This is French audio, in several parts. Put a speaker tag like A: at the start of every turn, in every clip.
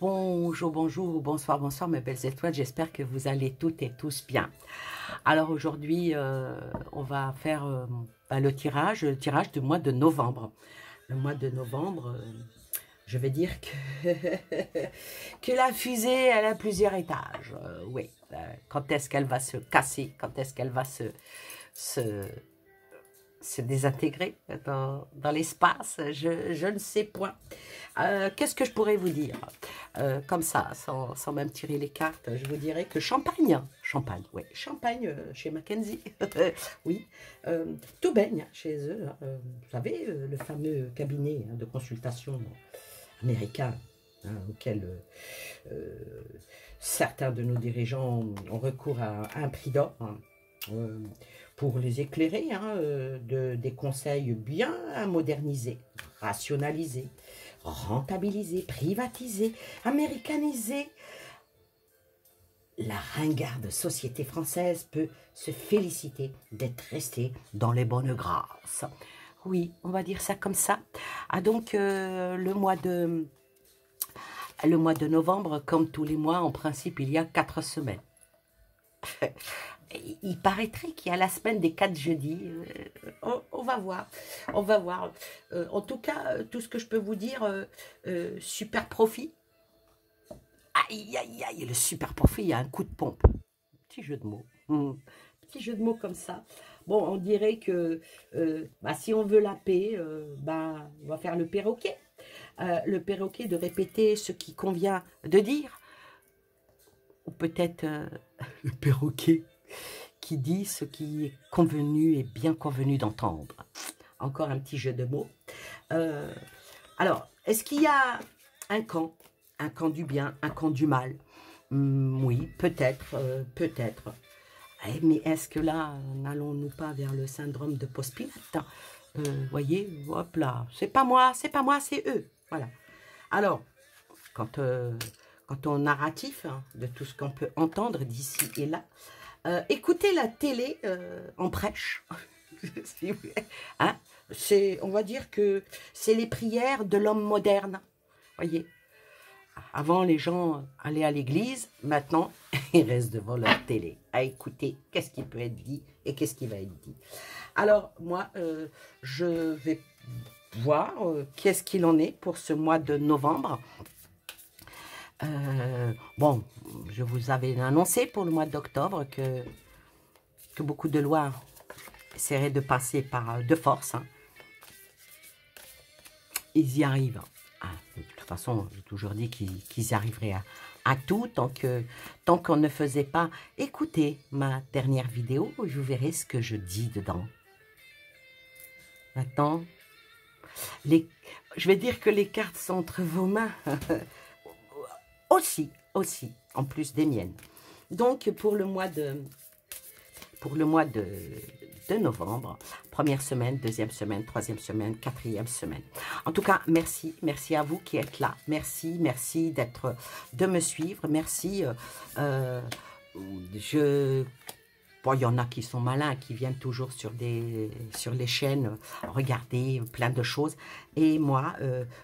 A: Bonjour, bonjour, bonsoir, bonsoir mes belles étoiles, j'espère que vous allez toutes et tous bien. Alors aujourd'hui, on va faire le tirage du mois de novembre. Le mois de novembre, je vais dire que, que la fusée, elle a plusieurs étages. Oui, quand est-ce qu'elle va se casser, quand est-ce qu'elle va se désintégrer dans l'espace, je ne sais point. Qu'est-ce que je pourrais vous dire comme ça, sans même tirer les cartes, je vous dirais que Champagne, oui, Champagne chez Mackenzie, oui, tout baigne chez eux, hein, vous savez, le fameux cabinet de consultation américain, hein, auquel certains de nos dirigeants ont recours à un prix d'or, hein, pour les éclairer, hein, des conseils bien modernisés, rationalisés, rentabilisés, privatisés, américanisés. La ringarde société française peut se féliciter d'être restée dans les bonnes grâces. Oui, on va dire ça comme ça. Ah donc, le mois de novembre, comme tous les mois, en principe, il y a 4 semaines. Il paraîtrait qu'il y a la semaine des 4 jeudis. On va voir. On va voir. En tout cas, tout ce que je peux vous dire, super profit. Aïe, aïe, aïe, le super profit, il y a un coup de pompe. Petit jeu de mots. Petit jeu de mots comme ça. Bon, on dirait que si on veut la paix, on va faire le perroquet. Le perroquet de répéter ce qui convient de dire. Ou peut-être le perroquet qui dit ce qui est convenu et bien convenu d'entendre. Encore un petit jeu de mots. Alors, est-ce qu'il y a un camp du bien, un camp du mal? Oui, peut-être, peut-être. Mais est-ce que là, n'allons-nous pas vers le syndrome de Post-Pilate? Voyez, hop là, c'est pas moi, c'est eux. Voilà. Alors, quand on narratif, hein, de tout ce qu'on peut entendre d'ici et là, écoutez la télé en prêche. Hein, on va dire que c'est les prières de l'homme moderne. Voyez, avant les gens allaient à l'église, maintenant ils restent devant leur télé à écouter qu'est-ce qui peut être dit et qu'est-ce qui va être dit. Alors moi, je vais voir qu'est-ce qu'il en est pour ce mois de novembre. Bon, je vous avais annoncé pour le mois d'octobre que beaucoup de lois essaieraient de passer de force. Hein. Ils y arrivent. Ah, de toute façon, j'ai toujours dit qu'ils y arriveraient à tout tant qu'on ne faisait pas. Écoutez ma dernière vidéo, vous verrez ce que je dis dedans. Maintenant, je vais dire que les cartes sont entre vos mains. Aussi, en plus des miennes. Donc, pour le mois de novembre, première semaine, deuxième semaine, troisième semaine, quatrième semaine. En tout cas, merci à vous qui êtes là. Merci de me suivre. Merci. Bon, il y en a qui sont malins, qui viennent toujours sur les chaînes regarder plein de choses. Et moi,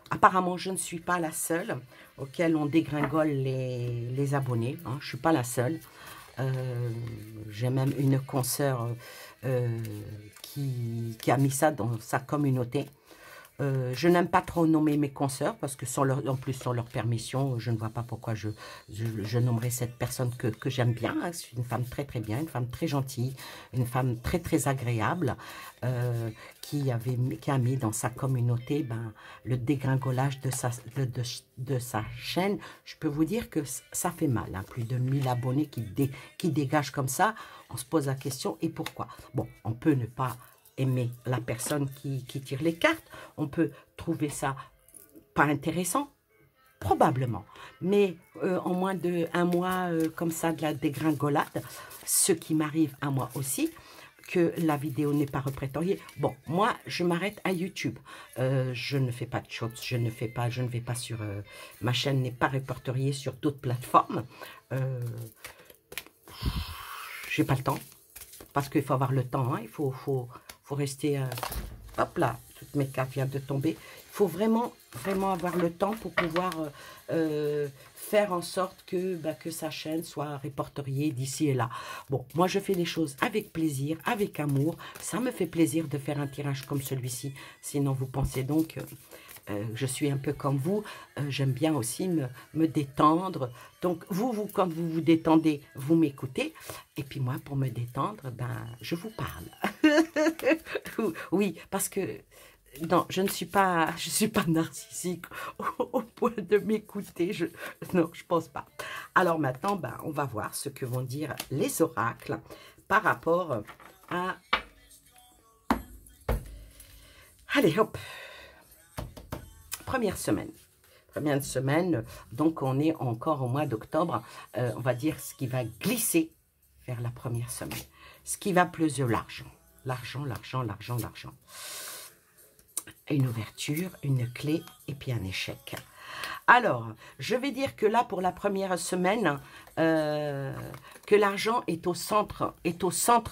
A: apparemment, je ne suis pas la seule auquel on dégringole les abonnés. Hein. Je ne suis pas la seule. J'ai même une consoeur qui a mis ça dans sa communauté. Je n'aime pas trop nommer mes consoeurs parce que en plus sans leur permission, je ne vois pas pourquoi je nommerais cette personne que j'aime bien. C'est une femme très très bien, une femme très gentille, une femme très très agréable qui a mis dans sa communauté le dégringolage de sa chaîne. Je peux vous dire que ça fait mal, hein, plus de 1000 abonnés qui dégagent comme ça. On se pose la question, et pourquoi? Bon, on peut ne pas aimer la personne qui tire les cartes, on peut trouver ça pas intéressant, probablement, mais en moins d'un mois comme ça de la dégringolade, ce qui m'arrive à moi aussi, que la vidéo n'est pas répertoriée. Bon, moi, je m'arrête à YouTube. Je ne fais pas de shorts, je ne vais pas sur... ma chaîne n'est pas répertoriée sur d'autres plateformes. J'ai pas le temps, parce qu'il faut avoir le temps, hein, il faut rester... hop là, toutes mes cartes viennent de tomber. Il faut vraiment, vraiment avoir le temps pour pouvoir faire en sorte que sa chaîne soit répertoriée d'ici et là. Bon, moi, je fais les choses avec plaisir, avec amour. Ça me fait plaisir de faire un tirage comme celui-ci. Sinon, vous pensez donc... je suis un peu comme vous, j'aime bien aussi me détendre. Donc, quand vous vous détendez, vous m'écoutez. Et puis moi, pour me détendre, ben, je vous parle. Oui, parce que, non, je suis pas narcissique au point de m'écouter. Non, je pense pas. Alors maintenant, ben, on va voir ce que vont dire les oracles par rapport à... Allez, hop! Première semaine, donc on est encore au mois d'octobre, on va dire ce qui va glisser vers la première semaine. Ce qui va plus l'argent. L'argent. Une ouverture, une clé et puis un échec. Alors, je vais dire que là, pour la première semaine, que l'argent est au centre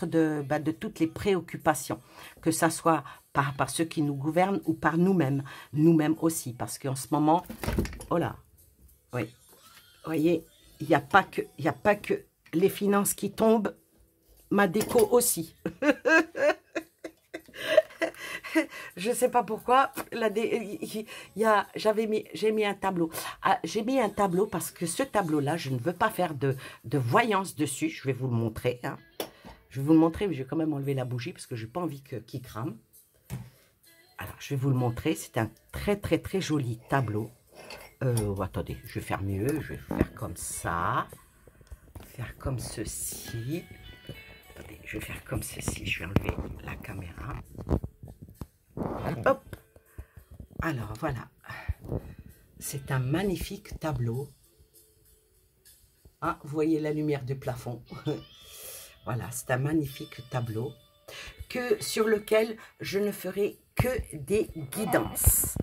A: de toutes les préoccupations, que ça soit par ceux qui nous gouvernent ou par nous-mêmes aussi, parce qu'en ce moment, oh là, oui, vous voyez, il n'y a pas que les finances qui tombent, ma déco aussi. Je ne sais pas pourquoi, j'ai mis un tableau. Ah, j'ai mis un tableau parce que ce tableau-là, je ne veux pas faire de voyance dessus. Je vais vous le montrer. Hein. Je vais vous le montrer, mais je vais quand même enlever la bougie parce que je n'ai pas envie qu'il crame. Alors, je vais vous le montrer. C'est un très joli tableau. Attendez, je vais faire mieux. Je vais faire comme ça. Faire comme ceci. Attendez, je vais faire comme ceci. Je vais enlever la caméra. Hop. Alors, voilà. C'est un magnifique tableau. Ah, vous voyez la lumière du plafond. Voilà, c'est un magnifique tableau sur lequel je ne ferai que des guidances.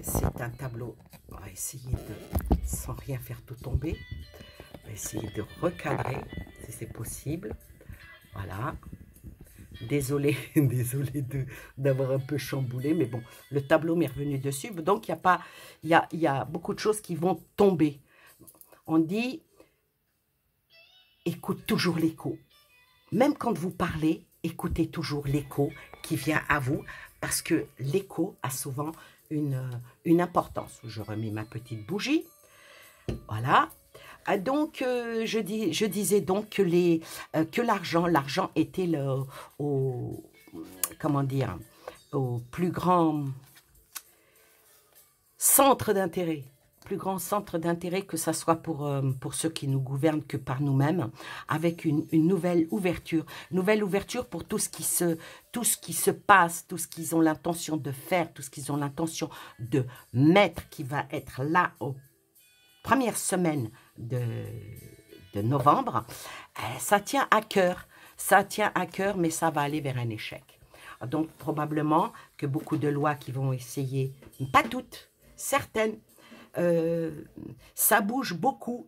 A: C'est un tableau, on va essayer de, sans rien faire tout tomber, on va essayer de recadrer si c'est possible. Voilà. Désolée d'avoir un peu chamboulé, mais bon, le tableau m'est revenu dessus. Donc, il y a beaucoup de choses qui vont tomber. On dit, écoute toujours l'écho. Même quand vous parlez, écoutez toujours l'écho qui vient à vous, parce que l'écho a souvent une importance. Je remets ma petite bougie. Voilà. Donc, je disais donc que l'argent était comment dire, au plus grand centre d'intérêt. Plus grand centre d'intérêt, que ça soit pour ceux qui nous gouvernent que par nous-mêmes, avec une nouvelle ouverture. Nouvelle ouverture pour tout ce qui se passe, tout ce qu'ils ont l'intention de faire, tout ce qu'ils ont l'intention de mettre, qui va être là aux premières semaines de novembre. Ça tient à cœur, mais ça va aller vers un échec. Donc, probablement que beaucoup de lois qui vont essayer, pas toutes, certaines, ça bouge beaucoup.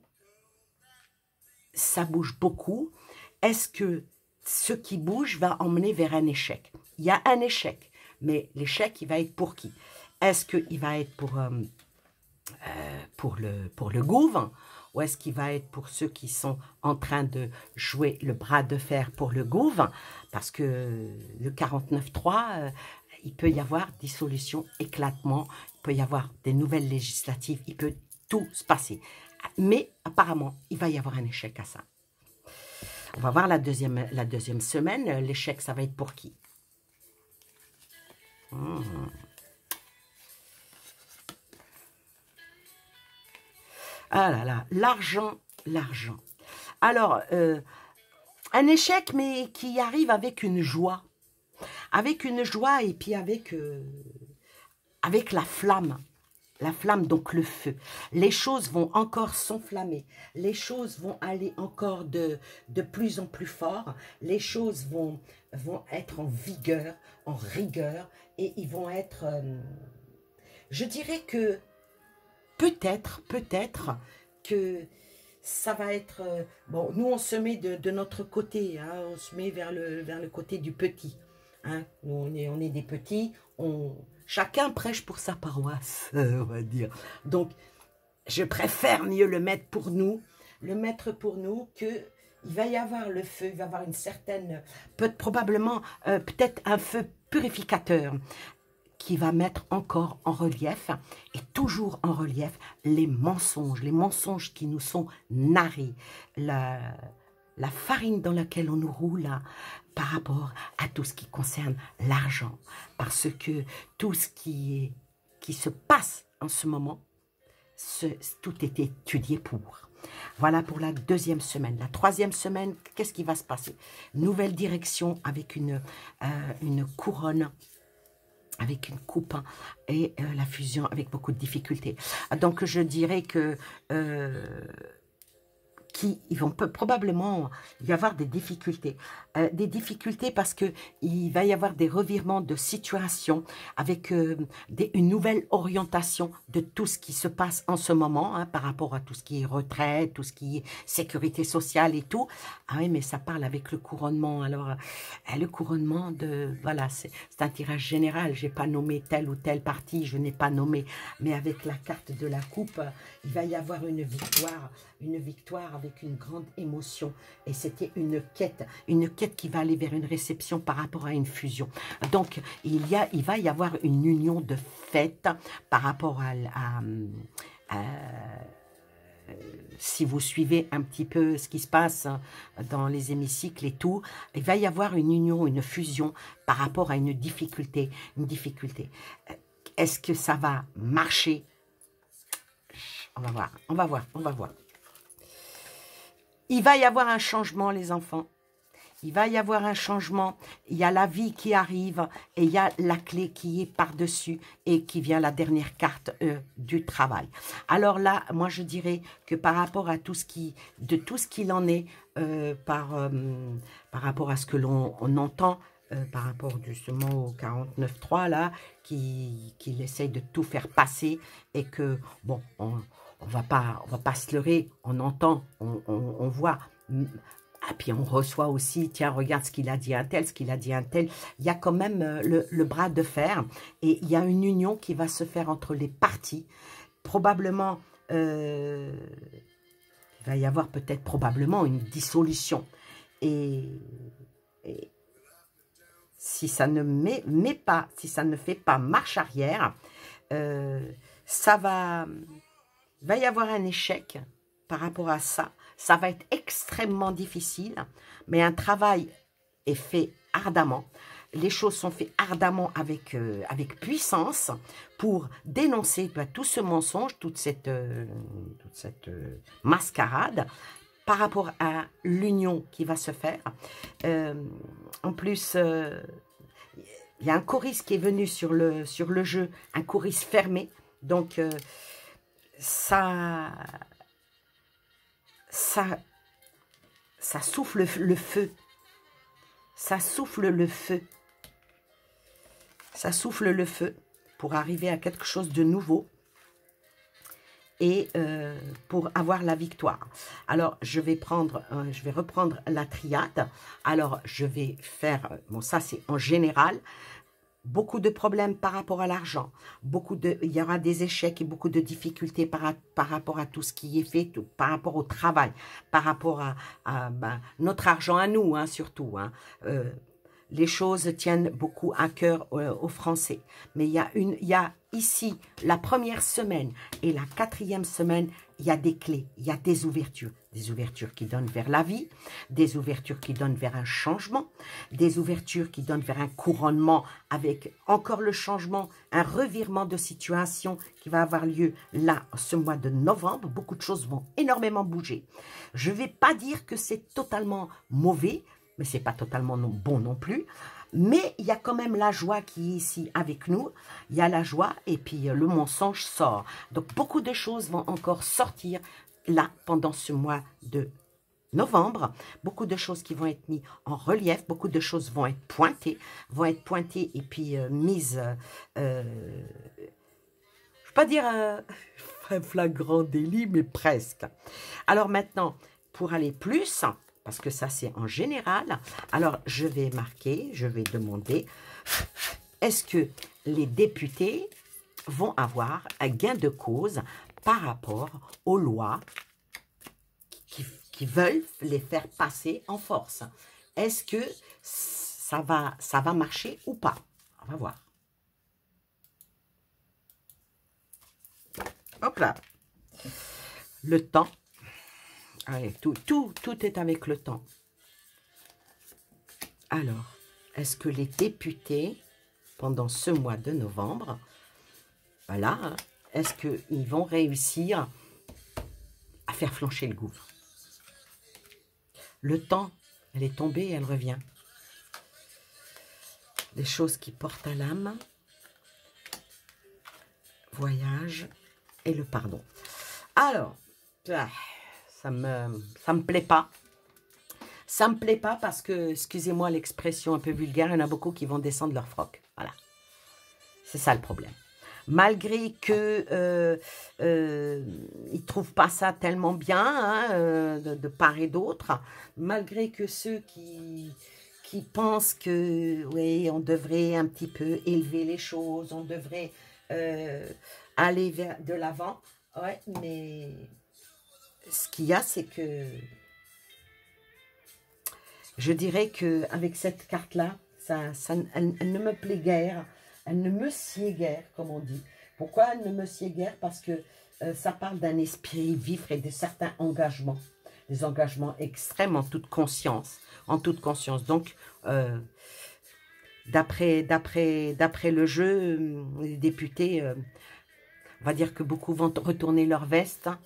A: Est-ce que ce qui bouge va emmener vers un échec? Il y a un échec, mais l'échec, il va être pour qui? Est-ce qu'il va être pour le gouvernement, ou est-ce qu'il va être pour ceux qui sont en train de jouer le bras de fer pour le gouvernement? Parce que le 49.3, il peut y avoir dissolution, éclatement, il peut y avoir des nouvelles législatives, il peut tout se passer. Mais apparemment, il va y avoir un échec à ça. On va voir la deuxième semaine. L'échec, ça va être pour qui? Ah là là, l'argent. Alors, un échec, mais qui arrive avec une joie. Avec une joie et puis avec la flamme. La flamme, donc le feu. Les choses vont encore s'enflammer. Les choses vont aller encore de plus en plus fort. Les choses vont être en vigueur, en rigueur. Et ils vont être... je dirais que peut-être que ça va être... bon, nous, on se met de notre côté. Hein, on se met vers le côté du petit. Hein. Nous, on est des petits, chacun prêche pour sa paroisse, on va dire. Donc, je préfère mieux le mettre pour nous, que il va y avoir le feu, il va y avoir une certaine, probablement, peut-être un feu purificateur qui va mettre encore en relief, et toujours en relief, les mensonges qui nous sont narrés, la farine dans laquelle on nous roule par rapport à tout ce qui concerne l'argent. Parce que tout ce qui se passe en ce moment, tout est étudié pour. Voilà pour la deuxième semaine. La troisième semaine, qu'est-ce qui va se passer? Nouvelle direction avec une couronne, avec une coupe, hein, et la fusion avec beaucoup de difficultés. Donc, je dirais que ils vont probablement y avoir des difficultés. Parce que il va y avoir des revirements de situation avec une nouvelle orientation de tout ce qui se passe en ce moment, hein, par rapport à tout ce qui est retraite, tout ce qui est sécurité sociale et tout. Ah oui, mais ça parle avec le couronnement. Alors, le couronnement voilà, c'est un tirage général. Je n'ai pas nommé telle ou telle partie, je n'ai pas nommé, mais avec la carte de la coupe, il va y avoir une victoire avec une grande émotion. Et c'était une quête qui va aller vers une réception par rapport à une fusion. Donc, il va y avoir une union de fait par rapport si vous suivez un petit peu ce qui se passe dans les hémicycles et tout, il va y avoir une union, une fusion par rapport à une difficulté. Est-ce que ça va marcher? On va voir. Il va y avoir un changement, les enfants. Il va y avoir un changement. Il y a la vie qui arrive et il y a la clé qui est par-dessus et qui vient la dernière carte du travail. Alors là, moi, je dirais que par rapport à tout ce qu'il en est, par rapport à ce que l'on entend, par rapport justement au 49.3 là, qu'il essaye de tout faire passer et que, bon, on va pas se leurrer, on entend, on voit. Et puis on reçoit aussi, tiens, regarde ce qu'il a dit un tel, Il y a quand même le bras de fer et il y a une union qui va se faire entre les parties. Probablement, il va y avoir peut-être probablement une dissolution. Et si ça ne si ça ne fait pas marche arrière, il va y avoir un échec par rapport à ça. Ça va être extrêmement difficile, mais un travail est fait ardemment. Les choses sont faites ardemment avec puissance pour dénoncer tout ce mensonge, toute cette mascarade par rapport à l'union qui va se faire. En plus, il y a un choriste qui est venu sur le jeu, un choriste fermé. Donc, ça souffle le feu. Ça souffle le feu. Ça souffle le feu pour arriver à quelque chose de nouveau et pour avoir la victoire. Alors, je vais reprendre la triade. Alors, je vais faire, bon, ça c'est en général, beaucoup de problèmes par rapport à l'argent, il y aura des échecs et beaucoup de difficultés par rapport à tout ce qui est fait, par rapport au travail, par rapport à notre argent à nous, hein, surtout. Hein. Les choses tiennent beaucoup à cœur aux Français. Mais il y a ici la première semaine et la quatrième semaine, il y a des clés, il y a des ouvertures qui donnent vers la vie, des ouvertures qui donnent vers un changement, des ouvertures qui donnent vers un couronnement avec encore le changement, un revirement de situation qui va avoir lieu là, ce mois de novembre. Beaucoup de choses vont énormément bouger. Je ne vais pas dire que c'est totalement mauvais, mais ce n'est pas totalement bon non plus. Mais il y a quand même la joie qui est ici avec nous. Il y a la joie et puis le mensonge sort. Donc, beaucoup de choses vont encore sortir là pendant ce mois de novembre. Beaucoup de choses qui vont être mises en relief. Beaucoup de choses vont être pointées et puis mises, je ne vais pas dire un flagrant délit, mais presque. Alors maintenant, pour aller plus parce que ça c'est en général. Alors je vais marquer, je vais demander, est-ce que les députés vont avoir un gain de cause par rapport aux lois qui veulent les faire passer en force? Est-ce que ça va marcher ou pas? On va voir. Hop là. Le temps. Allez, tout est avec le temps. Alors, est-ce que les députés, pendant ce mois de novembre, voilà, hein, est-ce qu'ils vont réussir à faire flancher le gouffre? Le temps, elle est tombée et elle revient. Les choses qui portent à l'âme, voyage et le pardon. Alors, ça me plaît pas. Ça me plaît pas parce que, excusez-moi l'expression un peu vulgaire, il y en a beaucoup qui vont descendre leur froc. Voilà. C'est ça le problème. Malgré que ils trouvent pas ça tellement bien, hein, de part et d'autre, malgré que ceux qui pensent que oui, on devrait un petit peu élever les choses, on devrait aller vers de l'avant, ouais, mais ce qu'il y a, c'est que je dirais qu'avec cette carte-là, elle ne me plaît guère, elle ne me sied guère, comme on dit. Pourquoi elle ne me sied guère? Parce que ça parle d'un esprit vif et de certains engagements, des engagements extrêmes en toute conscience, Donc, d'après le jeu, les députés, on va dire que beaucoup vont retourner leur veste, hein,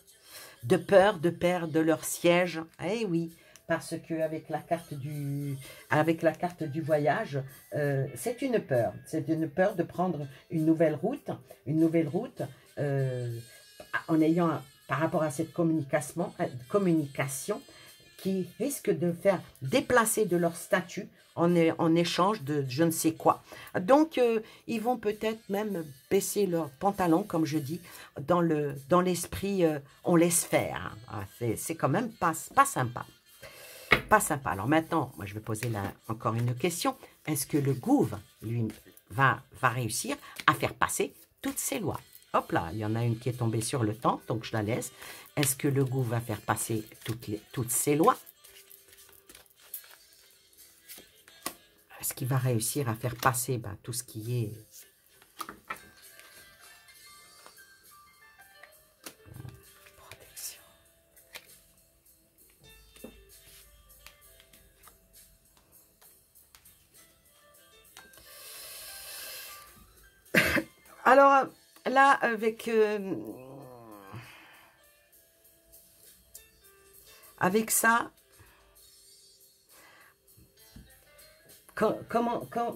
A: de peur de perdre leur siège. Eh oui, parce qu'avec la carte du voyage, c'est une peur. C'est une peur de prendre une nouvelle route en ayant, par rapport à cette communication qui risque de faire déplacer de leur statut en échange de je ne sais quoi. Donc, ils vont peut-être même baisser leurs pantalons, comme je dis, dans l'esprit, on laisse faire. Ah, c'est quand même pas sympa. Pas sympa. Alors maintenant, moi je vais poser encore une question. Est-ce que le gouv, lui, va réussir à faire passer toutes ces lois? Hop là, il y en a une qui est tombée sur le temps, donc je la laisse. Est-ce que le gouv va faire passer toutes ces lois? Est-ce qu'il va réussir à faire passer tout ce qui est... protection. Alors, là, avec ça,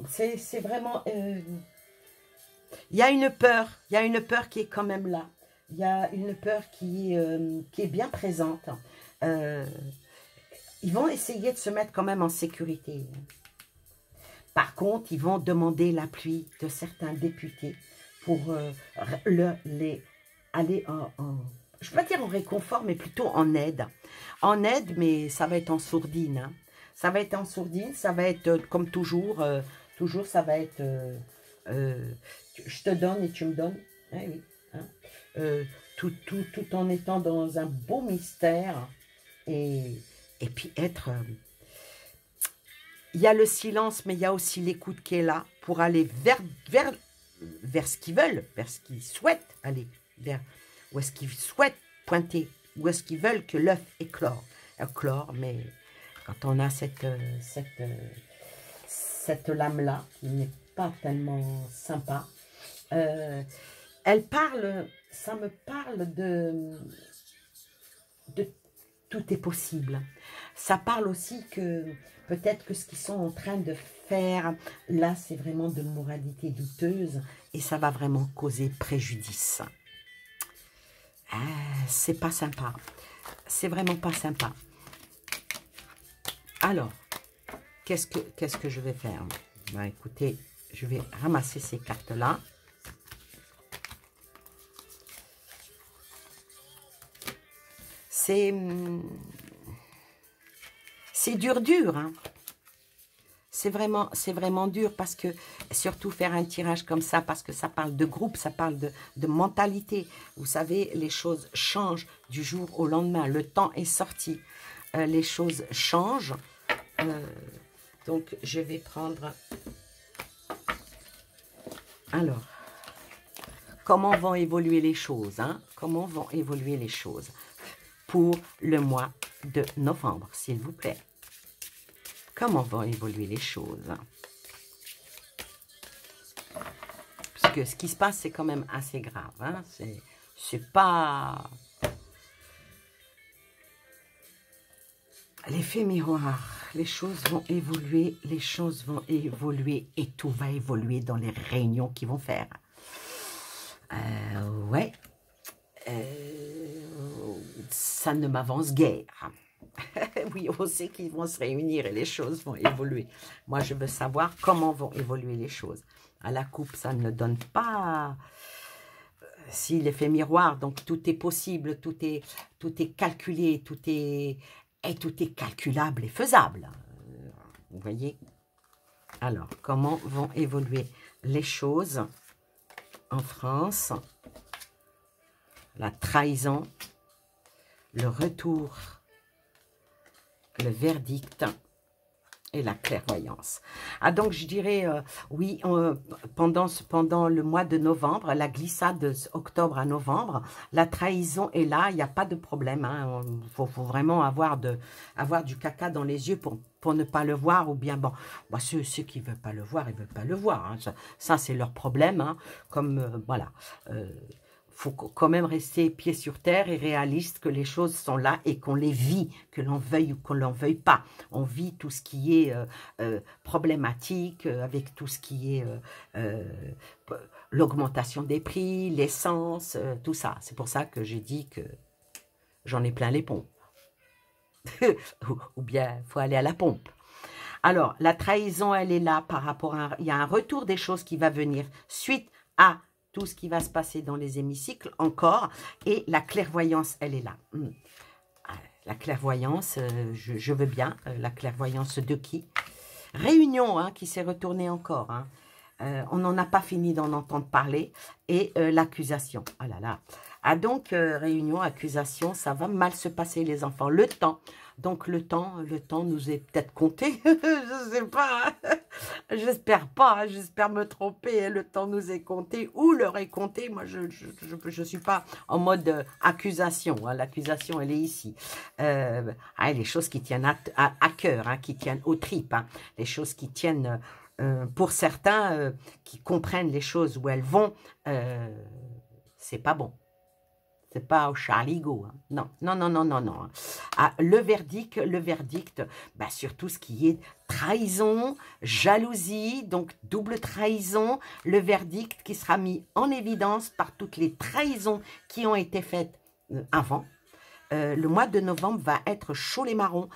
A: c'est vraiment... il y a une peur qui est quand même là. Il y a une peur qui est bien présente. Ils vont essayer de se mettre quand même en sécurité. Par contre, ils vont demander l'appui de certains députés pour aller je ne vais pas dire en réconfort, mais plutôt en aide. En aide, mais ça va être en sourdine. Hein. Ça va être en sourdine, ça va être comme toujours. Toujours, ça va être je te donne et tu me donnes. Eh oui, hein. Tout en étant dans un beau mystère. Et puis être... il y a le silence, mais il y a aussi l'écoute qui est là pour aller vers ce qu'ils veulent, vers ce qu'ils souhaitent aller, vers où est-ce qu'ils souhaitent pointer, où est-ce qu'ils veulent que l'œuf éclore, mais quand on a cette lame-là, qui n'est pas tellement sympa, elle parle, ça me parle de tout est possible. Ça parle aussi que peut-être que ce qu'ils sont en train de faire, là, c'est vraiment de moralité douteuse et ça va vraiment causer préjudice. C'est pas sympa. C'est vraiment pas sympa. Alors, qu'est-ce que je vais faire? Écoutez, je vais ramasser ces cartes-là. C'est dur, dur, hein. C'est vraiment dur parce que, surtout faire un tirage comme ça, parce que ça parle de groupe, ça parle de mentalité. Vous savez, les choses changent du jour au lendemain. Le temps est sorti. Les choses changent. Donc, je vais prendre... Alors, comment vont évoluer les choses, hein? Comment vont évoluer les choses pour le mois de novembre, s'il vous plaît? Comment vont évoluer les choses? Parce que ce qui se passe, c'est quand même assez grave. Hein? C'est pas... L'effet miroir. Les choses vont évoluer, et tout va évoluer dans les réunions qu'ils vont faire. Ouais. Ça ne m'avance guère. Oui, on sait qu'ils vont se réunir et les choses vont évoluer. Moi, je veux savoir comment vont évoluer les choses. À la coupe, ça ne donne pas... Si l'effet miroir, donc tout est possible, tout est calculé, tout est calculable et faisable. Vous voyez? Alors, comment vont évoluer les choses en France? La trahison, le retour, le verdict et la clairvoyance. Ah, donc je dirais, oui, pendant le mois de novembre, la glissade de octobre à novembre, la trahison est là, il n'y a pas de problème. Hein, faut vraiment avoir du caca dans les yeux pour ne pas le voir, ou bien, bon, bah, ceux qui ne veulent pas le voir, ils ne veulent pas le voir. Hein, ça c'est leur problème, hein, comme, voilà. Faut quand même rester pied sur terre et réaliste que les choses sont là et qu'on les vit, que l'on veuille ou qu'on l'en veuille pas. On vit tout ce qui est problématique, avec tout ce qui est l'augmentation des prix, l'essence, tout ça. C'est pour ça que j'ai dit que j'en ai plein les pompes. Ou bien, il faut aller à la pompe. Alors, la trahison, elle est là par rapport à... Il y a un retour des choses qui va venir suite à tout ce qui va se passer dans les hémicycles encore, et la clairvoyance, elle est là. La clairvoyance, je veux bien, la clairvoyance de qui? Réunion, hein, qui s'est retournée encore. Hein. On n'en a pas fini d'en entendre parler, et l'accusation. Oh là là. Ah donc, réunion, accusation, ça va mal se passer les enfants. Le temps. Donc le temps nous est peut-être compté. Je sais pas. J'espère pas. J'espère me tromper. Le temps nous est compté ou leur est compté. Moi, je suis pas en mode accusation. Hein. L'accusation, elle est ici. Les choses qui tiennent à cœur, hein, qui tiennent aux tripes. Hein. Les choses qui tiennent, pour certains, qui comprennent les choses où elles vont, c'est pas bon. C'est pas au Charligo. Hein. Non, non, non, non, non, non. Ah, le verdict, bah, sur tout ce qui est trahison, jalousie, donc double trahison, le verdict qui sera mis en évidence par toutes les trahisons qui ont été faites avant. Le mois de novembre va être chaud les marrons,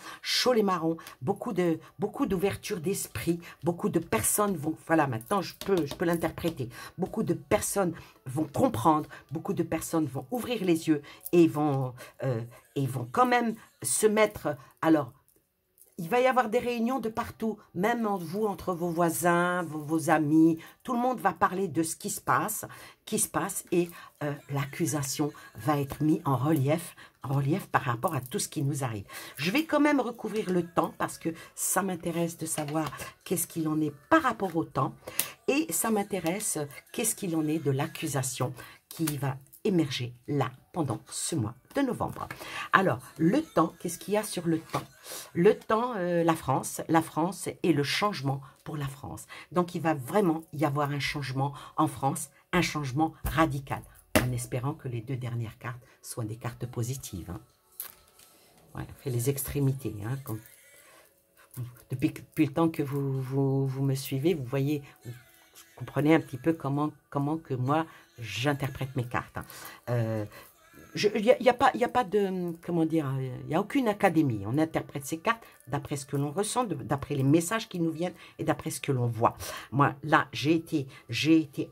A: beaucoup d'ouverture d'esprit, beaucoup de personnes vont, voilà, maintenant je peux l'interpréter, beaucoup de personnes vont comprendre, beaucoup de personnes vont ouvrir les yeux et vont quand même se mettre, alors, il va y avoir des réunions de partout, même vous, entre vos voisins, vos amis, tout le monde va parler de ce qui se passe et l'accusation va être mise en relief par rapport à tout ce qui nous arrive. Je vais quand même recouvrir le temps parce que ça m'intéresse de savoir qu'est-ce qu'il en est par rapport au temps et ça m'intéresse qu'est-ce qu'il en est de l'accusation qui va émerger là pendant ce mois de novembre. Alors, le temps, qu'est-ce qu'il y a sur le temps? Le temps, la France et le changement pour la France. Donc, il va vraiment y avoir un changement en France, un changement radical, en espérant que les deux dernières cartes soient des cartes positives. Hein. Ouais, on fait les extrémités. Hein, depuis le temps que vous me suivez, vous voyez, vous comprenez un petit peu comment que moi, j'interprète mes cartes. Hein. Il n'y a pas de, comment dire, il n'y a aucune académie. On interprète ces cartes d'après ce que l'on ressent, d'après les messages qui nous viennent et d'après ce que l'on voit. Moi, là, j'ai été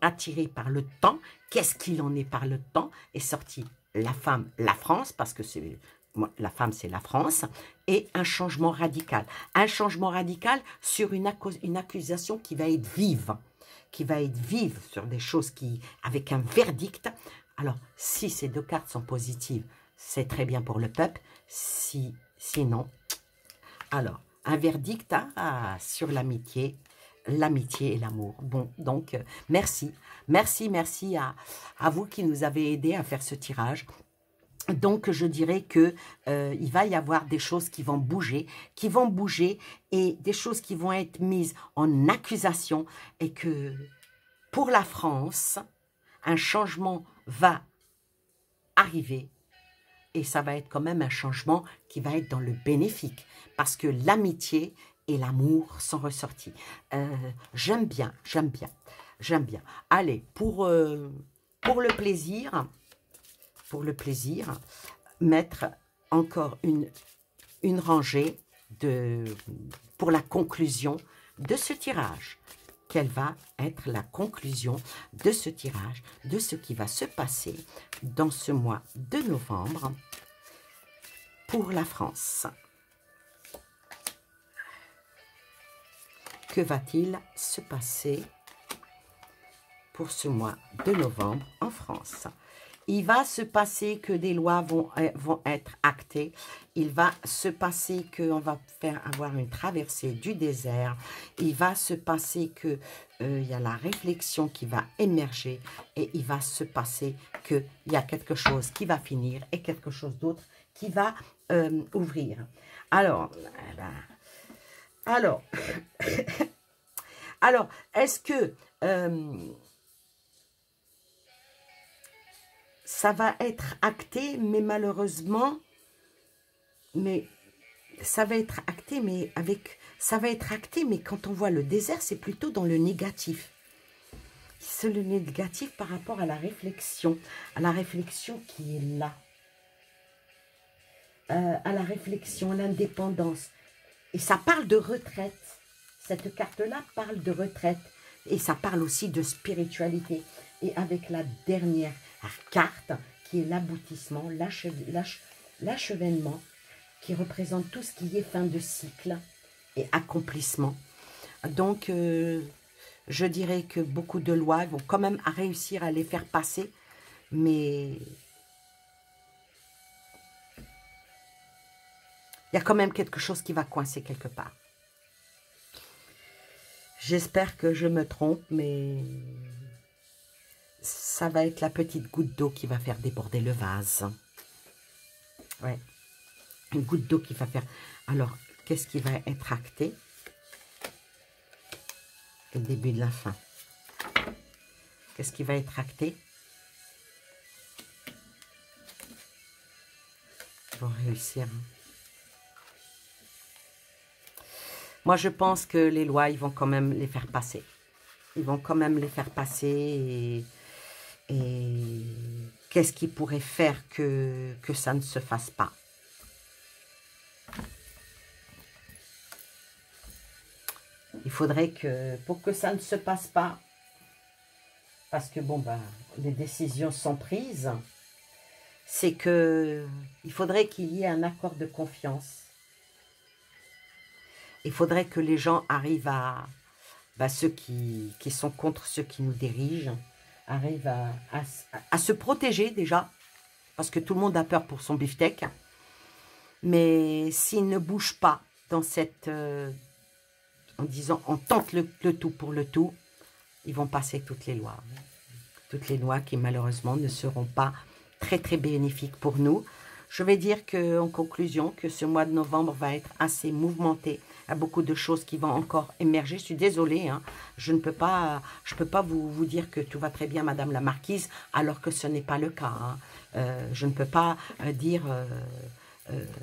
A: attirée par le temps. Qu'est-ce qu'il en est par le temps? Est sorti la femme, la France, parce que c'est la femme c'est la France, et un changement radical. Un changement radical sur une accusation qui va être vive. Qui va être vive sur des choses avec un verdict. Alors, si ces deux cartes sont positives, c'est très bien pour le peuple. Sinon, alors, un verdict sur l'amitié et l'amour. Bon, donc, merci. Merci à vous qui nous avez aidés à faire ce tirage. Donc, je dirais que il va y avoir des choses qui vont bouger et des choses qui vont être mises en accusation et que pour la France, un changement va arriver et ça va être quand même un changement qui va être dans le bénéfique parce que l'amitié et l'amour sont ressortis. J'aime bien. Allez, pour le plaisir, mettre encore une rangée pour la conclusion de ce tirage. Quelle va être la conclusion de ce tirage, de ce qui va se passer dans ce mois de novembre pour la France. Que va-t-il se passer pour ce mois de novembre en France? Il va se passer que des lois vont être actées. Il va se passer qu'on va avoir une traversée du désert. Il va se passer qu'il y a la réflexion qui va émerger. Et il va se passer qu'il y a quelque chose qui va finir et quelque chose d'autre qui va ouvrir. Alors, est-ce que ça va être acté, mais malheureusement, ça va être acté, mais quand on voit le désert, c'est plutôt dans le négatif. C'est le négatif par rapport à la réflexion qui est là. À la réflexion, l'indépendance. Et ça parle de retraite. Cette carte-là parle de retraite. Et ça parle aussi de spiritualité. Et avec la dernière carte, qui est l'aboutissement, l'achèvement, qui représente tout ce qui est fin de cycle et accomplissement. Donc, je dirais que beaucoup de lois vont quand même réussir à les faire passer, mais il y a quand même quelque chose qui va coincer quelque part. J'espère que je me trompe, mais ça va être la petite goutte d'eau qui va faire déborder le vase. Ouais. Une goutte d'eau qui va faire... Alors, qu'est-ce qui va être acté? Le début de la fin. Qu'est-ce qui va être acté? Ils vont réussir. Moi, je pense que les lois, ils vont quand même les faire passer. Ils vont quand même les faire passer et qu'est-ce qui pourrait faire que ça ne se fasse pas? Il faudrait que, pour que ça ne se passe pas, parce que bon, ben, les décisions sont prises, c'est que il faudrait qu'il y ait un accord de confiance. Il faudrait que les gens arrivent à, ben, ceux qui sont contre ceux qui nous dirigent, arrivent à se protéger déjà, parce que tout le monde a peur pour son beefsteak. Mais s'ils ne bougent pas dans cette... en disant on tente le tout pour le tout, ils vont passer toutes les lois. Toutes les lois qui malheureusement ne seront pas très très bénéfiques pour nous. Je vais dire que, en conclusion, que ce mois de novembre va être assez mouvementé. Il y a beaucoup de choses qui vont encore émerger. Je suis désolée, hein, je ne peux pas, vous dire que tout va très bien, Madame la Marquise, alors que ce n'est pas le cas. Hein. Je ne peux pas dire...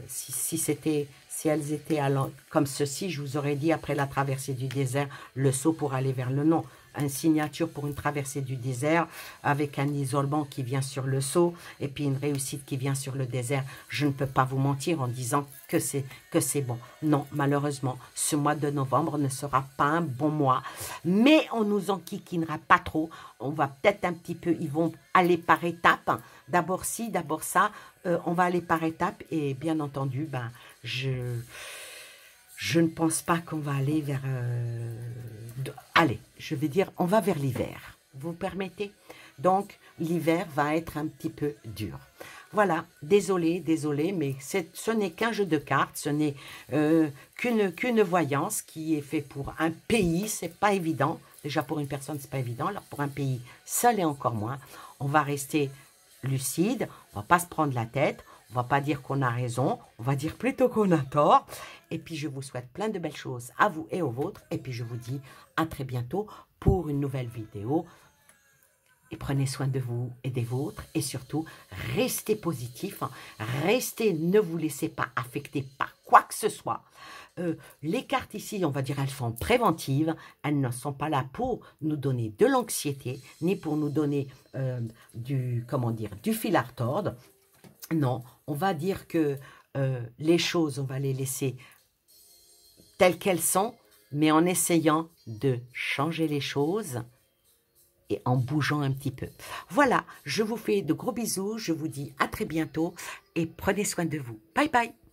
A: si elles étaient allant comme ceci, je vous aurais dit après la traversée du désert, le saut pour aller vers le non. une signature pour une traversée du désert avec un isolement qui vient sur le seau et puis une réussite qui vient sur le désert. Je ne peux pas vous mentir en disant que c'est bon. Non, malheureusement, ce mois de novembre ne sera pas un bon mois. Mais on nous enquiquinera pas trop. On va peut-être un petit peu, ils vont aller par étapes. D'abord ci, d'abord ça. On va aller par étapes et bien entendu, ben, je ne pense pas qu'on va aller vers... allez, je vais dire, on va vers l'hiver. Vous permettez? Donc, l'hiver va être un petit peu dur. Voilà, désolé, mais ce n'est qu'un jeu de cartes, ce n'est qu'une voyance qui est fait pour un pays, c'est pas évident. Déjà pour une personne, c'est pas évident, alors pour un pays, ça l'est encore moins. On va rester lucide, on va pas se prendre la tête, on va pas dire qu'on a raison, on va dire plutôt qu'on a tort. Et puis je vous souhaite plein de belles choses à vous et aux vôtres. Et puis je vous dis à très bientôt pour une nouvelle vidéo. Et prenez soin de vous et des vôtres. Et surtout, restez positifs. Restez, ne vous laissez pas affecter par quoi que ce soit. Les cartes ici, on va dire, elles sont préventives. Elles ne sont pas là pour nous donner de l'anxiété, ni pour nous donner du fil à retordre. Non, on va dire que les choses, on va les laisser telles qu'elles sont, mais en essayant de changer les choses et en bougeant un petit peu. Voilà, je vous fais de gros bisous, je vous dis à très bientôt et prenez soin de vous. Bye bye.